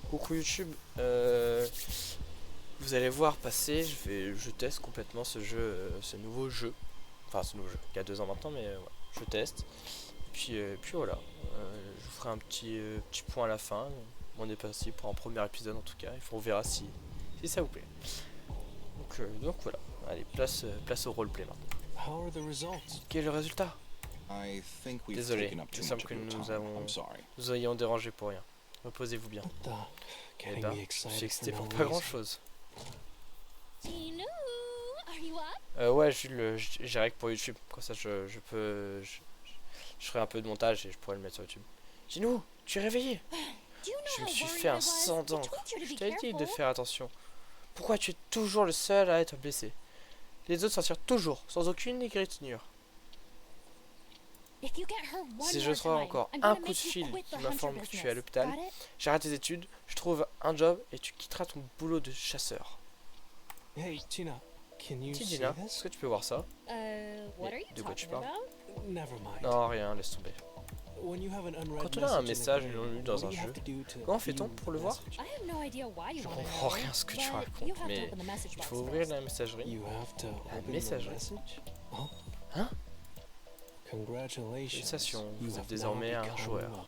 Coucou YouTube, vous allez voir passer, je teste complètement ce jeu, ce nouveau jeu, enfin ce nouveau jeu, il y a 2 ans maintenant, mais ouais, je teste. Puis voilà, je vous ferai un petit point à la fin. On est passé pour un premier épisode en tout cas, et on verra si ça vous plaît. Donc voilà, allez, place au roleplay maintenant. Quel est le résultat? Désolé, il me semble que nous ayons dérangé pour rien. Reposez-vous bien. Eh ben, je suis excité pour pas grand chose. Ouais, Jules, j'ai règle pour YouTube. Comme ça, je ferai un peu de montage et je pourrai le mettre sur YouTube. Ginou, tu es réveillé? Je me suis fait un sang d'encre. Je t'ai dit de faire attention. Pourquoi tu es toujours le seul à être blessé? Les autres s'en tirent toujours, sans aucune égratignure. Si je reçois encore un coup de fil qui m'informe que tu es à l'hôpital, j'arrête tes études, je trouve un job et tu quitteras ton boulot de chasseur. Hey Tina, Tidina, est-ce que tu peux voir ça? De quoi tu parles? Never mind. Non, rien, laisse tomber. Quand on a un message non lu dans un jeu, comment fait-on pour le voir? Je comprends rien à ce que tu racontes, mais il faut ouvrir la messagerie. La messagerie? Hein? Félicitations, vous êtes désormais un joueur.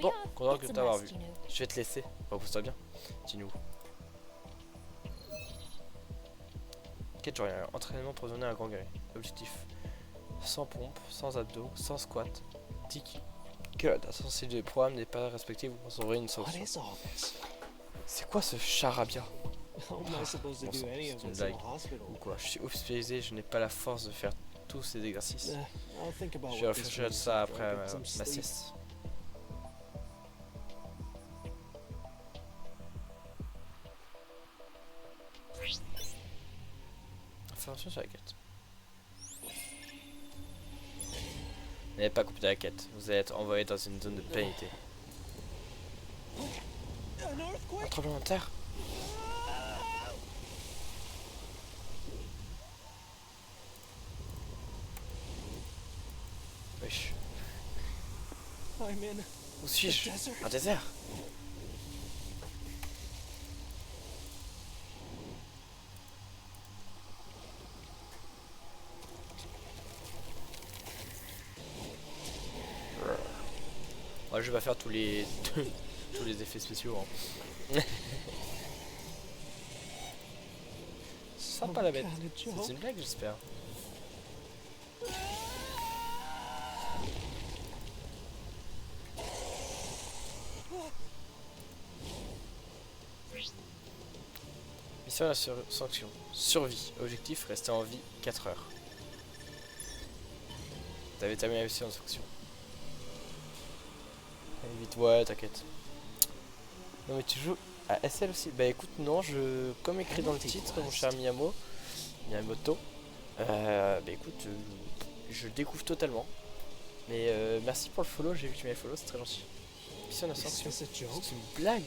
Bon, content de t'avoir vu. Je vais te laisser. Repose-toi bien. Dis-nous. Quête journalière. Entraînement pour devenir un grand guerrier. Objectif. Sans pompe, sans abdos, sans squat. Tic. Que la sensibilité du programme n'est pas respectée, vous recevrez une sanction. C'est quoi ce charabia? Bon sang, c'est une blague. Ou quoi? Je suis hospitalisé, je n'ai pas la force de faire tous ces exercices. Je vais réfléchir à ça après ma sieste. Information sur la quête. Vous n'avez pas complété la quête. Vous allez être envoyé dans une zone de pénalité. Un tremblement de terre? Wesh. Où suis-je? Un désert? Ouais, je vais pas faire tous les tous les effets spéciaux. Hein. Sympa la bête. C'est une blague, j'espère. Mission à la sanction. Survie. Objectif, rester en vie 4 heures. T'avais terminé la mission en sanction. Allez vite, ouais, t'inquiète. Non mais tu joues à SL aussi? Bah écoute, non, comme écrit dans le titre, mon cher Miyamoto, bah écoute, je découvre totalement. Mais merci pour le follow, j'ai vu que tu m'avais follow, c'est très gentil. Mission à la sanction. C'est une blague.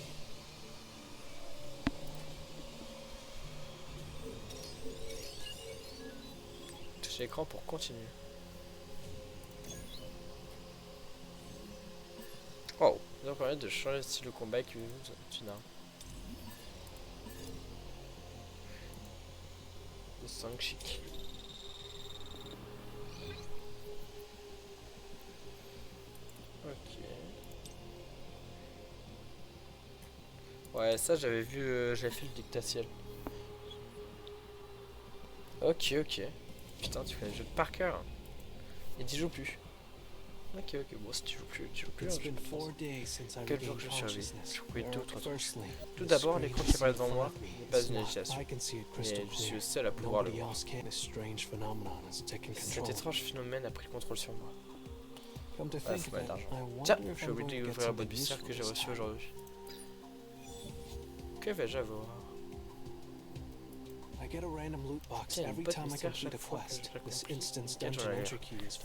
Touche l'écran pour continuer. Wow, ça va permettre de changer le style de combat que tu n'as. Le sang chic. Ok. Ouais, ça j'avais vu, j'avais fait le dictatiel. Ok. Putain, tu fais le jeu de par cœur. Et tu joues plus. Ok, bon si tu joues plus, hein, je pense. Quel jour que je survis. Je courais 2 ou 3 trucs. Tout d'abord, l'écran qui apparaît devant moi n'est pas une initiation, mais je suis le seul à pouvoir le voir. Cet étrange phénomène a pris le contrôle sur moi. Ah, faut mal d'argent. Tiens, j'ai oublié d'ouvrir la boîte bestiaire que j'ai reçue aujourd'hui. Que vais-je avoir? Tiens, une boîte mystère chaque fois que je l'accomplis. Quête journalière.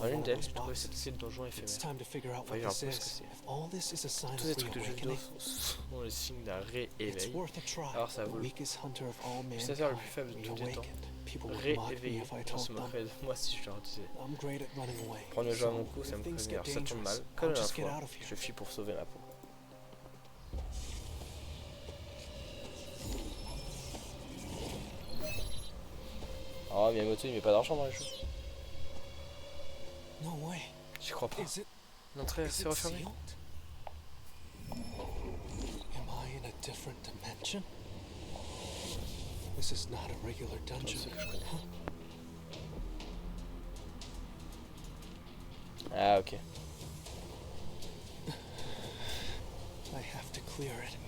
Dans l'une d'elles, j'ai trouvé cette clé de donjon éphémère. Enfin, il y a un peu ce que c'est. Tous ces trucs de jeux de dos sont le signe d'un rééveil. Alors ça vaut le coup. Le chasseur le plus faible de tous les temps. Rééveillé. On se moquerait de moi si je leur disais. Prendre le jeu à mon cou, ça me prévenir. Ça tombe mal. Comme la dernière fois, je fuis pour sauver ma peau. Oh, Miyamoto il met pas d'argent dans les jeux. No way. J'y crois pas. Is it L'entrée is c'est it refermé. sealed? Am I in a different dimension? This is not a regular dungeon. C'est que je connais. Ah ok. I have to clear it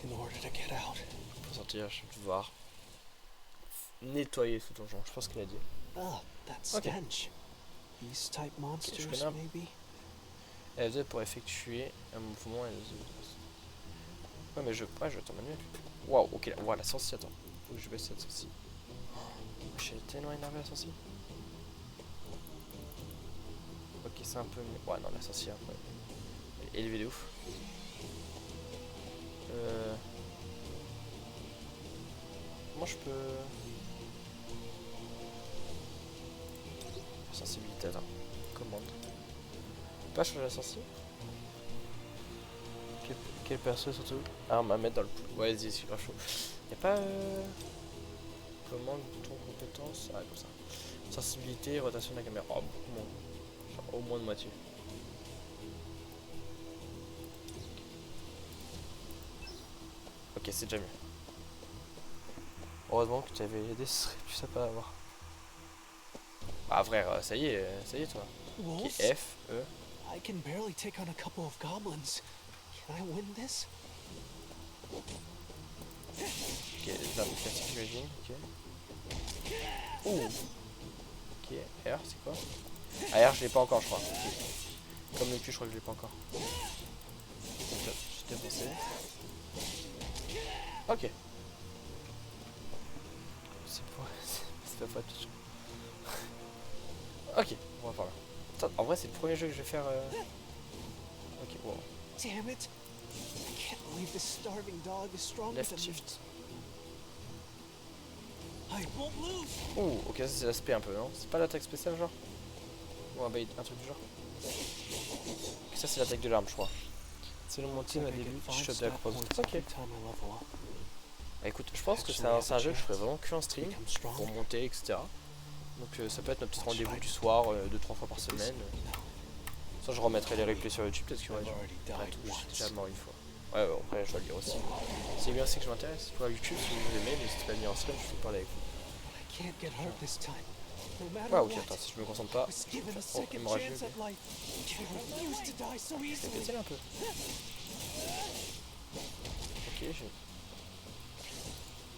in order to get out. Pour sortir, je vais devoir nettoyer ce donjon. Je pense qu'il a dit. Ah, that Okay. stench. These type monsters, connais un- maybe? L2 pour effectuer un mouvement L2. Ouais mais je t'en manuel. Waouh, ok, on voit la sortie, attends. Faut que je baisse cette sortie. Je suis tellement énervé la sortie. Ok, c'est un peu mieux. Ouais, non, la sorcière, ouais. Elle est élevée de ouf. Comment je peux. Sensibilité, attends. Commande. Pas changer la sortie. Quel perso surtout? Ah, on va mettre dans le pool. Ouais, vas-y, c'est grave chaud. Y'a pas. Commande, bouton, compétence. Ah, comme ça. Sensibilité, rotation de la caméra. Oh, beaucoup moins. Genre, au moins de moitié. Ok, c'est déjà mieux. Heureusement que tu avais aidé, ce serait plus sympa à avoir. Ah, frère, ça y est toi. Ok, Wolves? F, E. I can barely take on a couple of goblins. Can I win this? Ok, là, classique, j'imagine. Ok. Ouh. Ok, R, c'est quoi? Ah, R, je l'ai pas encore, je crois. Ok. Comme le cul, je crois que je l'ai pas encore. Donc, je t'ai pensé. Ok. C'est pas pour tout. Ok, on va par là. Attends, en vrai, c'est le premier jeu que je vais faire. Ok, wow. Damn it! I can't believe this starving dog is stronger Left than me. shift. I won't lose. Ouh, ok, ça c'est l'aspect un peu, non? C'est pas l'attaque spéciale, genre? Ou un bait, un truc du genre? Ok, ça c'est l'attaque de l'arme, je crois. C'est le monté au début, je shot de la croisette. Ok. Bah, écoute, je pense que c'est un jeu que je ferais vraiment que en stream, pour monter, etc. Donc ça peut être notre petit rendez-vous du soir, 2-3 fois par semaine. Ça, je remettrai les replays sur YouTube, peut-être qu'il y aura du. Après tout, je suis déjà mort une fois. Ouais, ouais, après je vais le dire aussi. C'est bien, c'est que je m'intéresse. Pour YouTube, si vous aimez, n'hésitez pas à venir en stream, je peux parler avec vous. I can't get hurt this time. No matter Ouais, ok, what. attends, si je me concentre pas. I was given a Oh, second hémorragie, chance ok. at life. I refuse to die so Je vais easily. péter un peu. Ok, j'ai.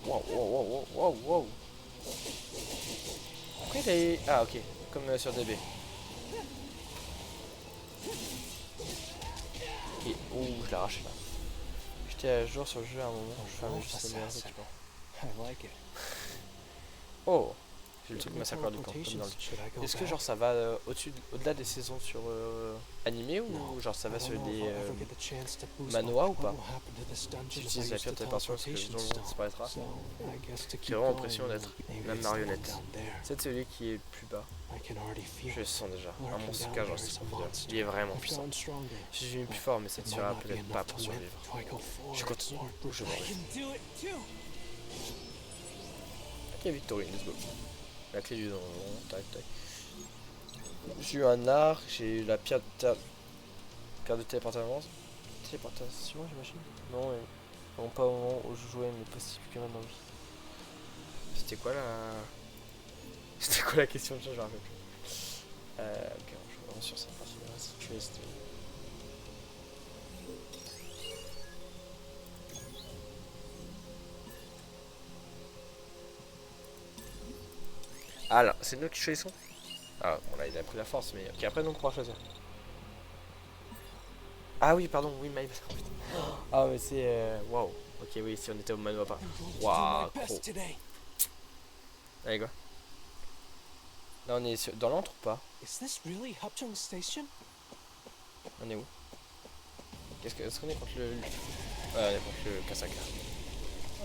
Wow, wow, wow, wow, wow, wow. Pourquoi il est. Ah, ok, comme sur DB. Ok, ouh, je l'ai arraché là. J'étais à jour sur le jeu à un moment, je fais un juste les meilleurs équipements. I like it. Oh, j'ai le truc massacre du camp, comme dans le. Est-ce que genre ça va au-delà des saisons sur animé ou genre ça va sur des manoas ou pas? Tu utilises la pierre de téléportation parce que le donjon disparaîtra. Qui est vraiment impressionnant d'être la marionnette. C'est celui qui est le plus bas. Je le sens déjà. Un monstre cage, genre, c'est pour dire. Il est vraiment puissant. Je suis devenu plus fort, mais ça ne suffira peut-être pas pour survivre. Je continue ou je mourrai. Ok, Victorine, let's go. La clé du donjon, tac tac. J'ai eu un arc, j'ai eu la pierre de téléportation. Téléportation, j'imagine? Non, non, pas au moment où je jouais, mais possible que maintenant, oui. C'était quoi la question de jeu, je me rappelle plus. Ok, je vais vraiment sur cette partie-là, si tu es stream. Ah là, c'est nous qui choisissons? Ah, bon là il a pris la force, mais ok, après nous on pourra choisir. Ah oui, pardon, oui, my bad. Ah, mais c'est. Waouh. Ok, oui, si on était au manoir pas. Waouh, gros. Allez, go. Là on est dans l'antre ou pas? Is this really Hupchung Station? On est où? Est-ce qu'on est contre le. Ouais, on est contre le Kasaka.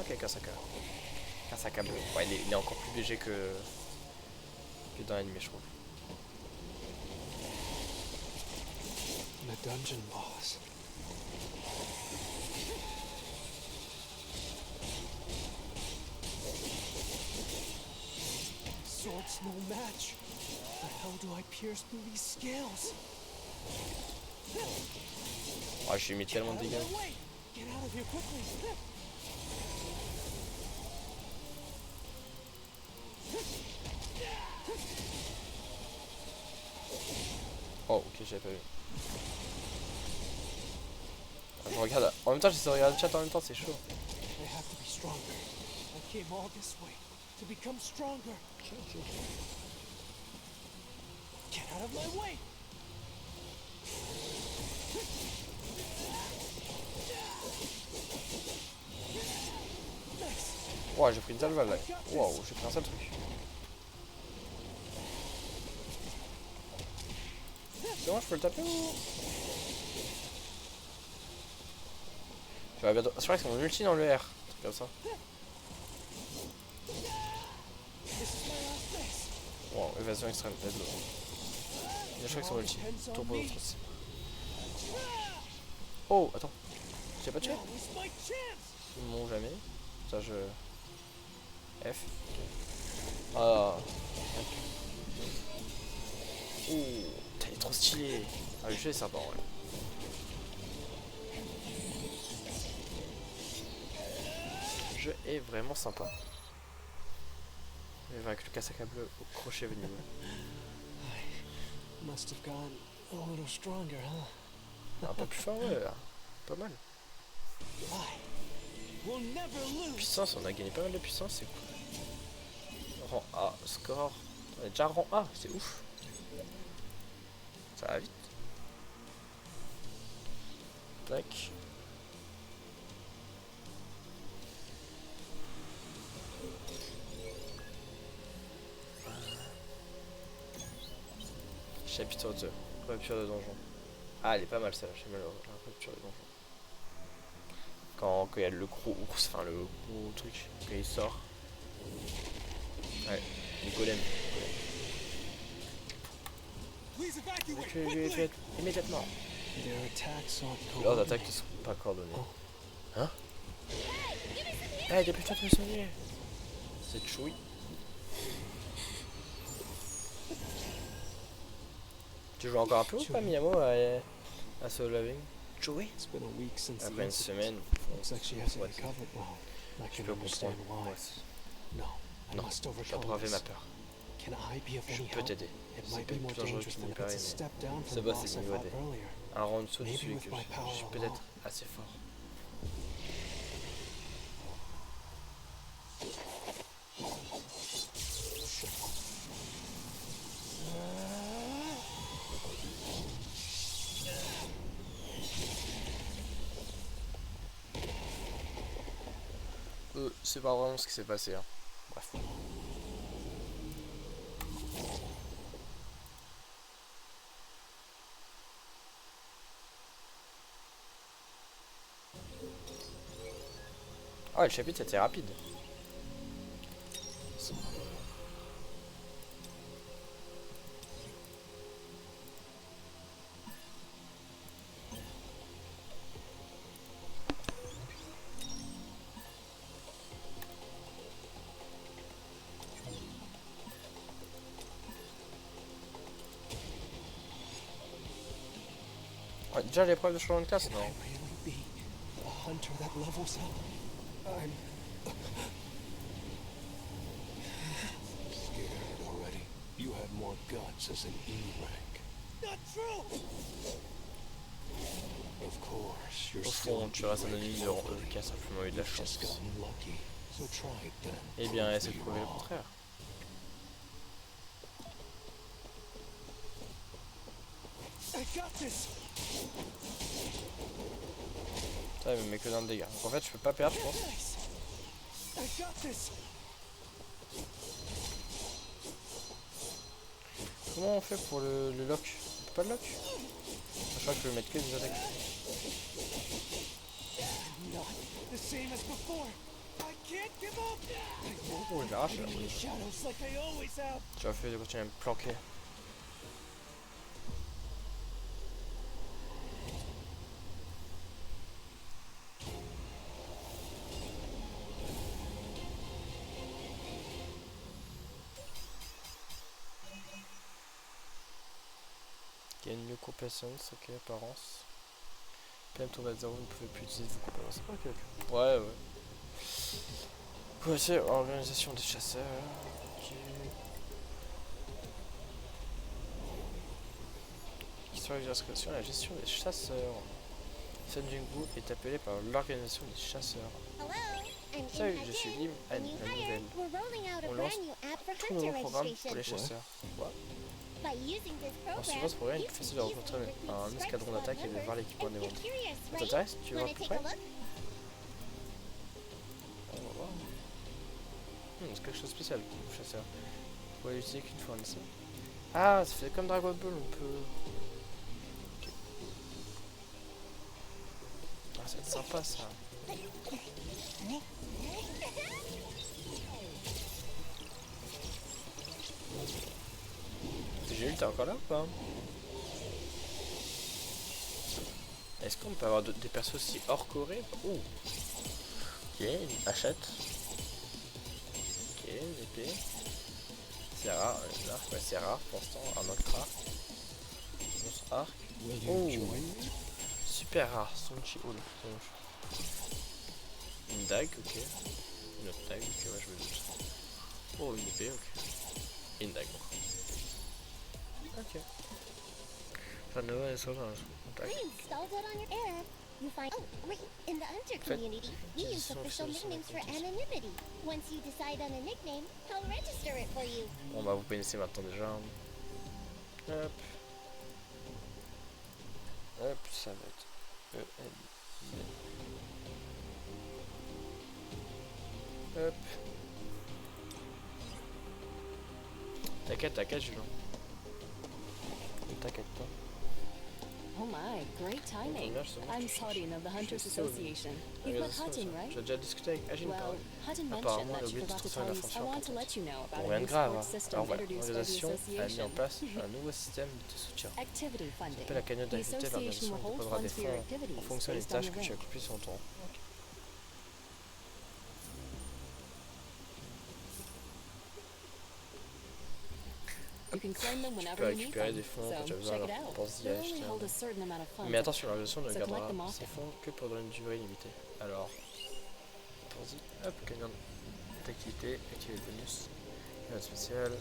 Ok, Kasaka. Kasaka bleu. Ouais, il est encore plus léger que dans l'anime, je trouve. The dungeon boss. Sword It's no match. How do I pierce through these scales? Ah, j'ai mis tellement de dégâts. Get out of here quickly. Oh, ok, j'avais pas vu. Ah, je regarde. En même temps, j'essaie de regarder le chat en même temps, c'est chaud. I have to be stronger. I came all this way to become stronger. Get out of my way. Wow, j'ai pris une sale balle là. Wow, j'ai pris un sale truc. C'est bon, je peux le taper ou... Je vais bientôt... C'est vrai que c'est mon ulti dans le R. Un truc comme ça. Wow, évasion extrême, let's go. Je crois que c'est mon ulti. Turbo aussi. Oh, attends. J'ai pas tué? Non, jamais. Ça, je... F. Ah. Ouh, il est trop stylé. Ah, le jeu est sympa, ouais. Le jeu est vraiment sympa. Mais avec le casaca bleu au crochet venimeux. Must have gone a little stronger, huh? Un peu plus fort, ouais. Pas mal. Puissance, on a gagné pas mal de puissance, c'est cool. Rang A, score. On est déjà rang A, c'est ouf. Ça va vite. Tac. Chapitre 2, rupture de donjon. Ah, elle est pas mal celle-là, j'aime bien la rupture de donjon. Quand il y a le gros ours, enfin le gros truc, quand il sort. Ouais, les golems. Reculez immédiatement. Leurs attaques ne sont pas coordonnées. Hein? Eh, dépêche-toi de me soigner. C'est chouille. Tu joues encore un peu ou pas, Miyamo, à Soul Loving? Jouer? Après une semaine, je peux comprendre. Moi aussi. Non, je dois braver ma peur. Je peux t'aider. C'est peut-être plus dangereux qu'il n'y paraît, mais ce boss est niveau D. Un rang en dessous de celui que je suis peut-être assez fort. C'est pas vraiment ce qui s'est passé, hein. Bref. Ah, le chapitre c'était rapide. Ouais, déjà l'épreuve de changement de classe, non? You have more guts as an E rank. Not true. Of course, you're Au fond, tu restes anonyme de rang E qui a simplement eu de la chance. Eh bien, essaie de prouver le contraire. Ça, il me met que d'un dégât. Donc en fait, je peux pas perdre, je pense. Comment on fait pour le lock? On peut pas le lock? Je crois que je peux mettre que des attaques. Oh, je l'arrache là. Tu vas faire de continuer à me planquer. y a une new compétence, ok, apparence. PM tombe à 0, vous ne pouvez plus utiliser vos compétences. Ok, ok. Ouais, ouais. Quoi, c'est organisation des chasseurs. Ok. Qui sera l'exercice la gestion des chasseurs. Sun Jingwu est appelé par l'organisation des chasseurs. Salut, je suis Lim Han, la nouvelle. On lance tout nouveau programme pour les chasseurs. Quoi? En suivant ce programme, il est facile de rencontrer un escadron d'attaque et de voir l'équipement des membres. Ça t'intéresse? Tu veux voir à peu près? On va voir. C'est quelque chose de spécial, chasseur. Vous pouvez l'utiliser qu'une fois en essai. Ah, ça fait comme Dragon Ball, on peut... Okay. Ah, ça va être sympa, ça. Jules, t'es encore là ou pas? Est-ce qu'on peut avoir des persos aussi hors Corée? Oh. Ok, une hachette. Ok, une épée. C'est rare, l'arc, ouais, c'est rare pour l'instant, un autre rare. Notre arc. Oh. Super rare, son Chi-Hul. Une dague, ok. Une autre dague, ok, ouais, je me doute. Oh, une épée, ok. Et une dague, ok. Enfin, no, elles sont dans contact. You find in the hunter community, we use official nicknames for anonymity. Once you decide on a nickname, I'll register it for you. Bon bah vous connaissez maintenant déjà. Hop. Hop, ça va être Hop. T'inquiète, Julien. T'inquiète pas. Oh my, great timing. I'm Sardine of the Hunters Association. You've got Hutton, right? J'ai déjà discuté avec Agine. Well, Hutton mentioned Apparemment, elle a that you oublié de forgot to transférer tell you. I l'information want to let you know about Bon, a rien new de grave. support system Alors voilà, introduced by the l'organisation a mis en association. place un nouveau système de soutien. Activity Ça funding. s'appelle la cagnotte The d'activité. association L'organisation will hold déposera des funds for your fonds activities en fonction des based on tâches your que tu rank. accomplis sur ton tour. You can claim them Tu peux whenever you need récupérer them. des fonds quand tu as So besoin, check it alors out. pense d'y They'll acheter only hold un. a certain amount of funds. Mais attention, l'organisation ne So collect gardera them ses often. fonds que pendant une durée limitée. Alors, pense-y. Hop, cagnotte d'activité, activer le bonus. Cagnotte spéciale.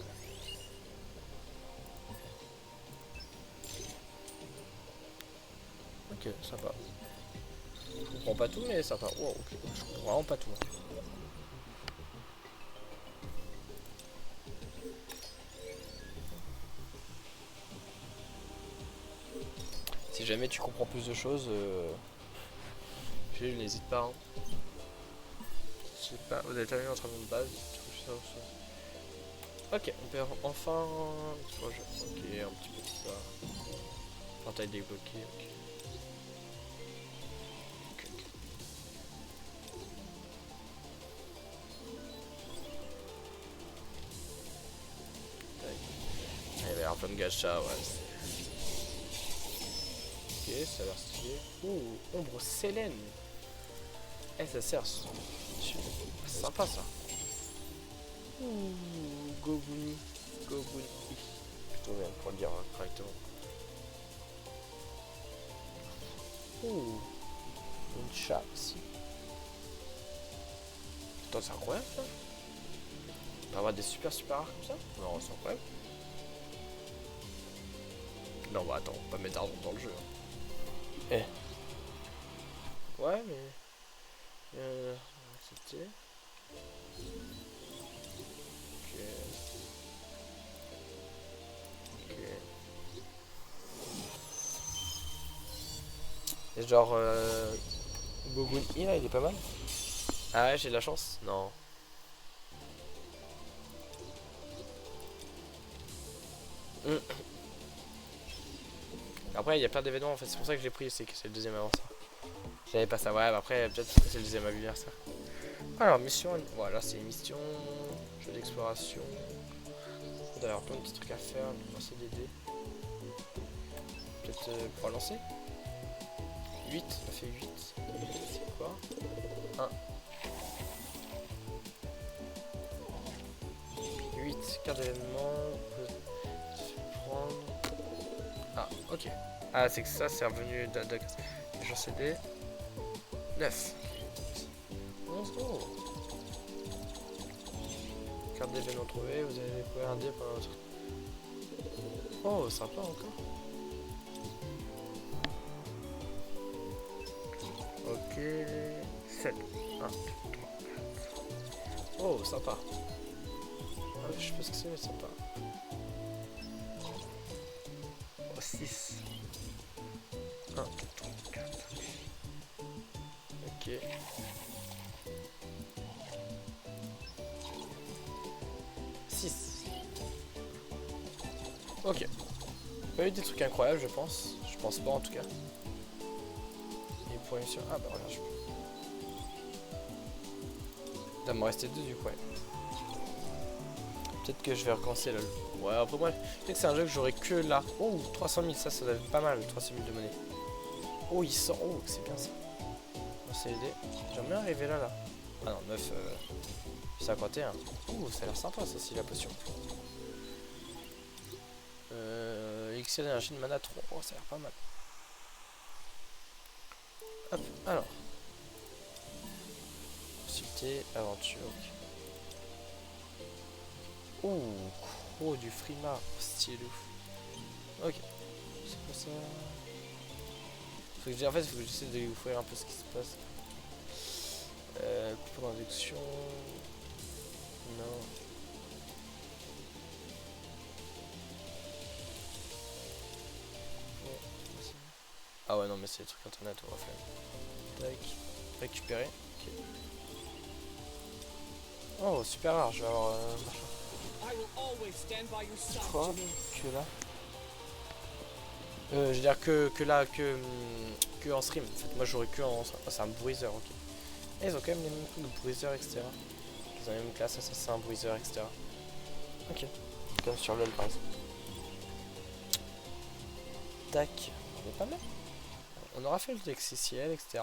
Ok, sympa. Je comprends pas tout, mais sympa. Wow, ok. Je comprends vraiment pas tout. Si jamais tu comprends plus de choses, n'hésite pas. Hein. Je sais pas, vous avez terminé votre travail de base. Ok, on peut enfin. Ok, un petit peu de ça. Portail débloqué, ok. Il va y avoir plein de gachas, ouais. Ok, ça a l'air stylé. Ouh, ombre Sélène. Eh, ça sert. C'est sympa ça. Ouh, Gobuni. Plutôt bien pour le dire correctement. Ouh, une chat aussi. Putain, c'est incroyable ça. On peut avoir des super rares comme ça. Non, c'est incroyable. Non, bah attends, on va pas mettre d'argent dans le jeu. Hein. Eh. Ouais, mais. Accepter. Ok. Ok. Et genre. Gogun là, il est pas mal. Ah ouais, j'ai de la chance. Non. Après, il y a plein d'événements en fait, c'est pour ça que j'ai pris, c'est que c'est le deuxième anniversaire. J'avais pas ça, ouais, bah après, peut-être que c'est le deuxième anniversaire. Alors, mission, voilà, c'est une mission, jeu d'exploration. Il doit y avoir plein de petits trucs à faire, lancer des dés. Peut-être pour lancer 8, ça fait 8. C'est quoi 1. 8, carte d'événement, on peut prendre. Ah. Ok. Ah, c'est que ça, c'est revenu de j'en CD. 9. 11. Oh. Carte d'événement trouvée, vous avez découvert un dé par l'autre. Oh, sympa encore. Ok. 7. 1, 2, 3, 4. Oh, sympa. Ah, je sais pas ce que c'est, mais sympa. Oh, 6. 1, 2, 3, 4. Ok. 6. Ok. Pas eu des trucs incroyables, je pense. Je pense pas en tout cas. Et pour émission. Ah bah regarde, je peux. Il doit me rester 2 du coup, ouais. Peut-être que je vais recommencer là. Ouais, après moi, je sais que c'est un jeu que j'aurais que là. Oh, 300 000, ça doit être pas mal, 300 000 de monnaie. Oh, il sort. Oh, c'est bien ça. C'est l'idée. J'aimerais bien arriver là. Ah non, 9, 51. Ouh, ça a l'air sympa ça aussi, la potion. Elixir d'énergie de mana 3. Oh, ça a l'air pas mal. Hop, alors. Possibilité, aventure. Oh, gros du Frima. Stylé ouf. Ok. C'est quoi ça? En fait, il faut que j'essaie de vous faire un peu ce qui se passe. Coupure d'induction. Non. Ah ouais, non, mais c'est des trucs internet, on va faire. Tac. Récupérer. Ok. Oh, super rare, je vais avoir. Quoi que là je veux dire que là, que en stream. En fait, moi j'aurais que en. Oh, c'est un bruiser, ok. Et ils ont quand même les mêmes trucs de bruiser, etc. Ils ont les mêmes classes, ça c'est un bruiser, etc. Ok. Comme sur LoL par exemple. Tac. On est pas mal. On aura fait le XCL, etc.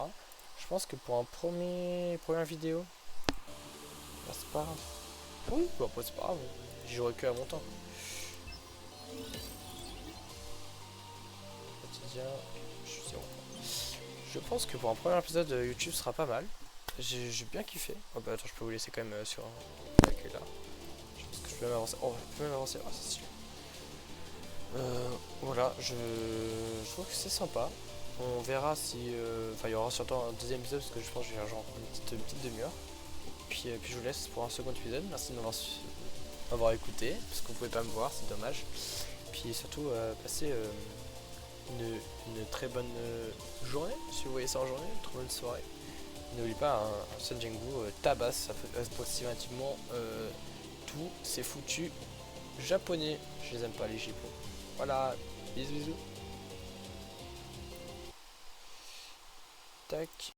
Je pense que pour un première vidéo, bah, c'est pas grave. Oui, bah, après c'est pas grave. J'y jouerai que à mon temps. Quotidien. Je pense que pour un premier épisode YouTube sera pas mal. J'ai bien kiffé. Oh bah attends, je peux vous laisser quand même sur l'accueil là. Je pense que je peux même avancer. Oh, je peux même avancer. Ah, c'est stylé. Voilà, je trouve que c'est sympa. On verra si. Enfin, il y aura surtout un deuxième épisode parce que je pense que j'ai genre une petite demi-heure. Puis je vous laisse pour un second épisode. Merci de m'avoir écouté parce que vous pouvez pas me voir, c'est dommage. Puis surtout, passez une très bonne journée si vous voyez ça en journée, une très bonne soirée. N'oublie pas, hein, Sun Jingu tabasse approximativement tout, c'est foutu japonais. Je les aime pas les Japon. Voilà, bisous bisous. Tac.